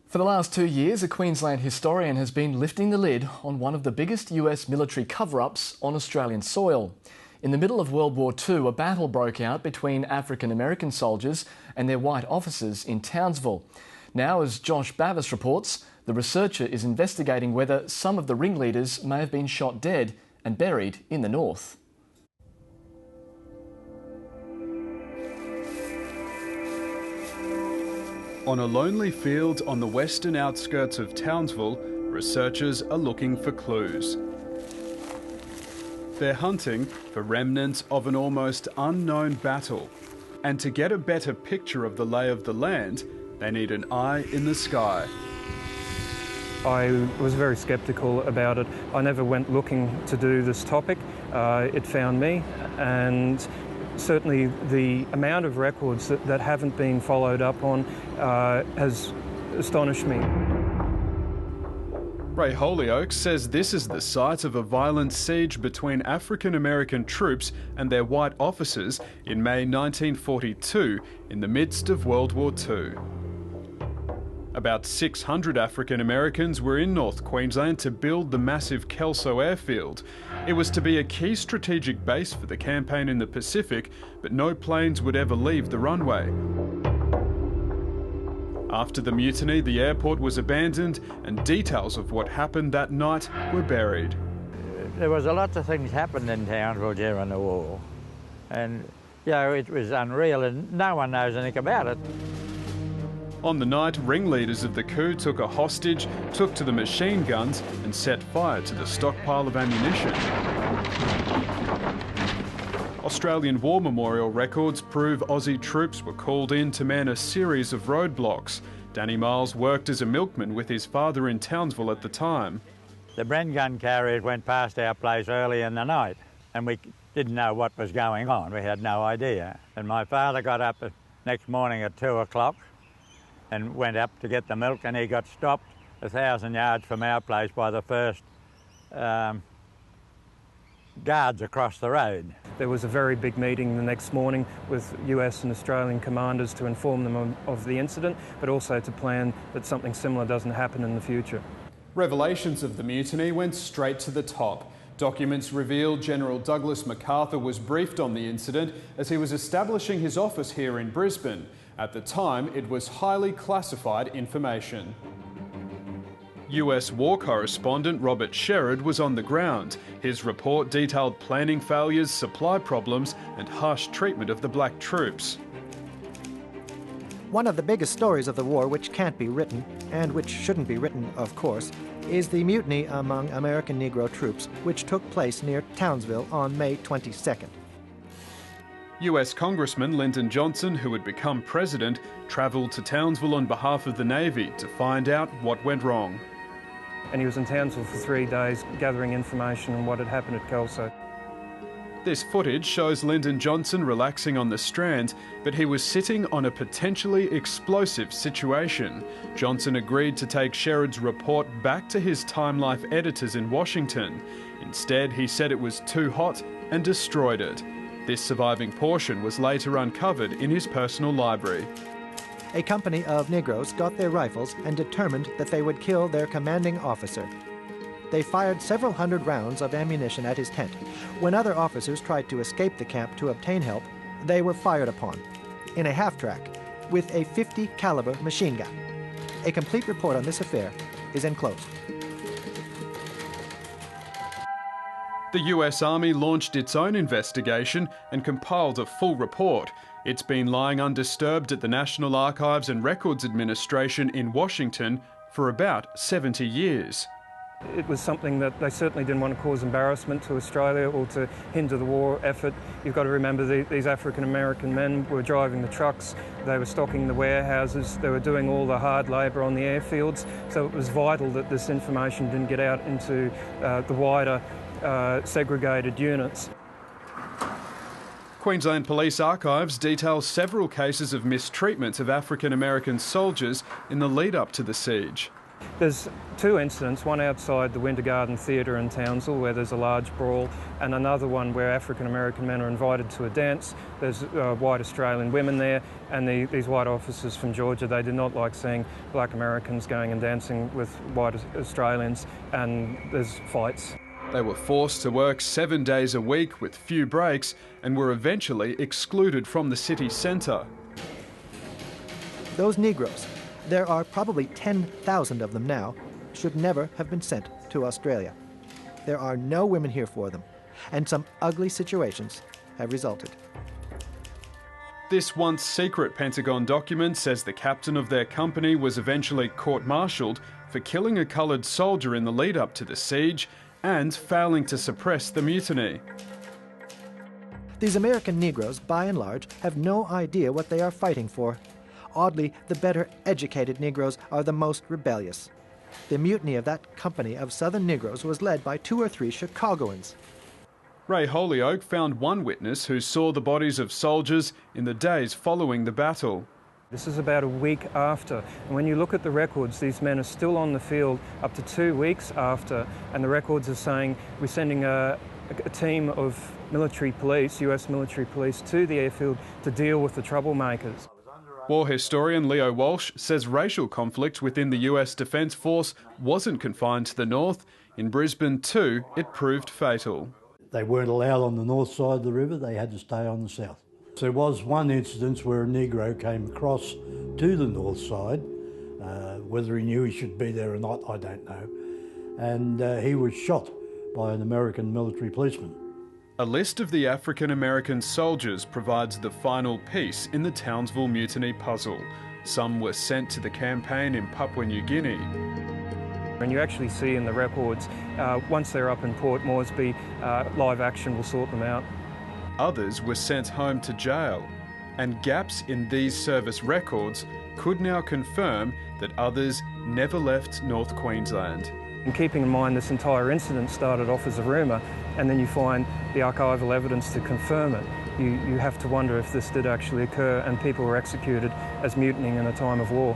For the last 2 years, a Queensland historian has been lifting the lid on one of the biggest US military cover-ups on Australian soil. In the middle of World War II, a battle broke out between African American soldiers and their white officers in Townsville. Now, as Josh Bavis reports, the researcher is investigating whether some of the ringleaders may have been shot dead and buried in the north. On a lonely field on the western outskirts of Townsville, researchers are looking for clues. They're hunting for remnants of an almost unknown battle. And to get a better picture of the lay of the land, they need an eye in the sky. I was very sceptical about it. I never went looking to do this topic. It found me, and certainly the amount of records that haven't been followed up on has astonished me. Ray Holyoake says this is the site of a violent siege between African American troops and their white officers in May 1942 in the midst of World War II. About 600 African Americans were in North Queensland to build the massive Kelso airfield. It was to be a key strategic base for the campaign in the Pacific, but no planes would ever leave the runway. After the mutiny, the airport was abandoned and details of what happened that night were buried. There was a lot of things happened in Townsville during the war, and it was unreal, and no one knows anything about it. On the night, ringleaders of the coup took a hostage, took to the machine guns and set fire to the stockpile of ammunition. Australian War Memorial records prove Aussie troops were called in to man a series of roadblocks. Danny Miles worked as a milkman with his father in Townsville at the time. The Bren gun carriers went past our place early in the night, and we didn't know what was going on. We had no idea. And my father got up the next morning at 2 o'clock and went up to get the milk, and he got stopped 1,000 yards from our place by the first guards across the road. There was a very big meeting the next morning with US and Australian commanders to inform them of the incident, but also to plan that something similar doesn't happen in the future. Revelations of the mutiny went straight to the top. Documents revealed General Douglas MacArthur was briefed on the incident as he was establishing his office here in Brisbane. At the time, it was highly classified information. US war correspondent Robert Sherrod was on the ground. His report detailed planning failures, supply problems and harsh treatment of the black troops. One of the biggest stories of the war which can't be written, and which shouldn't be written, of course, is the mutiny among American Negro troops, which took place near Townsville on May 22nd. US Congressman Lyndon Johnson, who had become president, travelled to Townsville on behalf of the Navy to find out what went wrong. And he was in Townsville for 3 days gathering information on what had happened at Kelso. This footage shows Lyndon Johnson relaxing on the Strand, but he was sitting on a potentially explosive situation. Johnson agreed to take Sherrod's report back to his Time Life editors in Washington. Instead, he said it was too hot and destroyed it. This surviving portion was later uncovered in his personal library. A company of Negroes got their rifles and determined that they would kill their commanding officer. They fired several hundred rounds of ammunition at his tent. When other officers tried to escape the camp to obtain help, they were fired upon in a half-track with a .50 caliber machine gun. A complete report on this affair is enclosed. The US Army launched its own investigation and compiled a full report. It's been lying undisturbed at the National Archives and Records Administration in Washington for about 70 years. It was something that they certainly didn't want to cause embarrassment to Australia or to hinder the war effort. You've got to remember these African American men were driving the trucks, they were stocking the warehouses, they were doing all the hard labour on the airfields, so it was vital that this information didn't get out into the wider segregated units. Queensland Police Archives details several cases of mistreatment of African American soldiers in the lead-up to the siege. There's two incidents, one outside the Winter Garden Theatre in Townsville where there's a large brawl, and another one where African American men are invited to a dance. There's white Australian women there, and these white officers from Georgia, they did not like seeing black Americans going and dancing with white Australians, and there's fights. They were forced to work 7 days a week with few breaks and were eventually excluded from the city centre. Those Negroes, there are probably 10,000 of them now, should never have been sent to Australia. There are no women here for them, and some ugly situations have resulted. This once secret Pentagon document says the captain of their company was eventually court-martialed for killing a coloured soldier in the lead-up to the siege and failing to suppress the mutiny. These American Negroes, by and large, have no idea what they are fighting for. Oddly, the better educated Negroes are the most rebellious. The mutiny of that company of Southern Negroes was led by 2 or 3 Chicagoans. Ray Holyoake found one witness who saw the bodies of soldiers in the days following the battle. This is about a week after, and when you look at the records, these men are still on the field up to 2 weeks after, and the records are saying we're sending a team of military police, US military police, to the airfield to deal with the troublemakers. War historian Leo Walsh says racial conflict within the US Defence Force wasn't confined to the north. In Brisbane too, it proved fatal. They weren't allowed on the north side of the river, they had to stay on the south. There was one instance where a Negro came across to the north side. Whether he knew he should be there or not, I don't know. And he was shot by an American military policeman. A list of the African American soldiers provides the final piece in the Townsville Mutiny puzzle. Some were sent to the campaign in Papua New Guinea. And you actually see in the records, once they're up in Port Moresby, live action will sort them out. Others were sent home to jail, and gaps in these service records could now confirm that others never left North Queensland. And keeping in mind this entire incident started off as a rumour, and then you find the archival evidence to confirm it, you have to wonder if this did actually occur and people were executed as mutinying in a time of war.